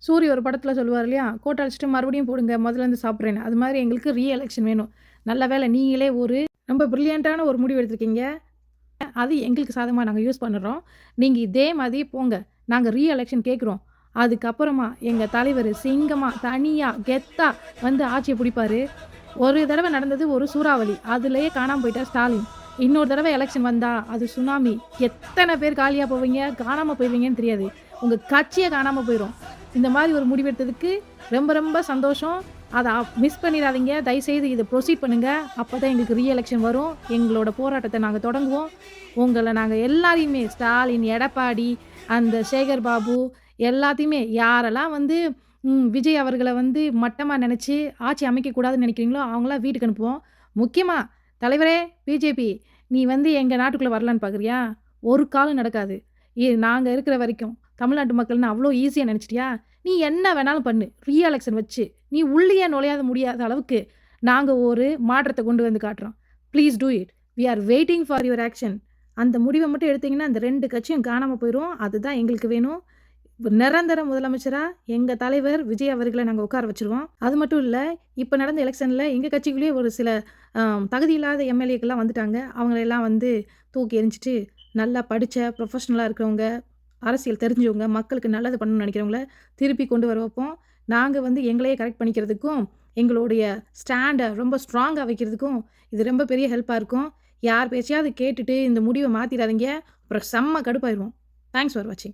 சூரிய ஒரு படத்தில் சொல்லுவார் இல்லையா, கோட்டை அழிச்சிட்டு மறுபடியும் போடுங்க முதல்லேருந்து சாப்பிட்றேன்னு. அது மாதிரி எங்களுக்கு எலெக்ஷன் வேணும். நல்ல வேளை நீங்களே ஒரு ரொம்ப பிரில்லியன்ட்டான ஒரு முடிவு எடுத்திருக்கீங்க. அது எங்களுக்கு சாதகமா நாங்க யூஸ் பண்ணுறோம். நீங்க இதே மாதிரி போங்க. நாங்க எலெக்ஷன் கேட்குறோம். அதுக்கப்புறமா எங்க தலைவர் சிங்கமா, தனியா, கெத்தா வந்து ஆட்சிய புடிப்பாரு. ஒரு தடவ நடந்தது ஒரு சூறாவளி. அதிலேயே காணாம போயிட்டார் ஸ்டாலின். இன்னொரு தடவ எலெக்ஷன் வந்தா அது சுனாமி. எத்தன பேர் காலியா போவீங்க, காணாம போயிருவீங்கன்னு தெரியாது. உங்க கட்சியே காணாம போயிரும். இந்த மாரி ஒரு முடிவெடுத்ததுக்கு ரொம்ப ரொம்ப சந்தோஷம். அத மிஸ் பண்ணிறாதீங்க. தயவுசெய்து இத ப்ரொசீட் பண்ணுங்க. அப்பதான் எங்களுக்கு எலெக்ஷன் வரும். எங்களோட போராட்டத்த நாங்க தொடங்குவோம். உங்கள நாங்க எல்லாரையுமே ஸ்டாலின், எடப்பாடி, அந்த சேகர் பாபு எல்லாத்தையுமே யாரெல்லாம் வந்து விஜய் அவர்கள வந்து மட்டமா நெனச்சு ஆட்சி அமைக்கக்கூடாதுன்னு நெனைக்கிறீங்களோ, அவங்கலாம் வீட்டுக்கு அனுப்புவோம். முக்கியமா தலைவரே பிஜேபி நீ வந்து எங்க நாட்டுக்குள்ள வரலான்னு பார்க்குறியா? ஒரு காலும் நடக்காது. நாங்க இருக்கிற வரைக்கும் தமிழ்நாட்டு மக்கள்ன்னு அவ்ளோ ஈஸியா நெனச்சுட்டியா? நீ என்ன வேணாலும் பண்ணு. எலெக்ஷன் வச்சு நீ உள்ளயே நுழையாத முடியாத அளவுக்கு நாங்க ஒரு மாற்றத்த கொண்டு வந்து காட்டுறோம். Please do it. We are waiting for your action. அந்த முடிவ மட்டும் எடுத்தீங்கன்னா, அந்த 2 கட்சியும் காணாம போயிரும். அதுதான் எங்களுக்கு வேணும். நிரந்தர முதலமைச்சரா எங்க தலைவர் விஜய் அவர்கள நாங்க உட்கார வச்சுருவோம். அது மட்டும் இல்ல, இப்ப நடந்த எலெக்ஷன்ல எங்க கட்சிக்குள்ளேயே ஒரு சில தகுதி இல்லாத எம்எல்ஏக்கள்லாம் வந்துட்டாங்க. அவங்களெல்லாம் வந்து தூக்கி எறிஞ்சிட்டு, நல்லா படிச்ச ப்ரொஃபஷனலா இருக்கிறவங்க, அரசியல் தெரிஞ்சவங்க, மக்களுக்கு நல்லது பண்ணணும்னு நெனைக்கிறவங்கள திருப்பி கொண்டு வர வைப்போம். நாங்க வந்து எங்களையே கரெக்ட் பண்ணிக்கிறதுக்கும், எங்களுடைய ஸ்டாண்ட ரொம்ப ஸ்ட்ராங்கா வைக்கிறதுக்கும், இது ரொம்ப பெரிய ஹெல்ப்பா இருக்கும். யார் பேச்சையாவது கேட்டுட்டு இந்த முடிவ மாத்திறாதீங்க. அப்புறம் செம்ம கடுப்பாயிருவோம். தேங்க்ஸ் ஃபார் வாட்சிங்.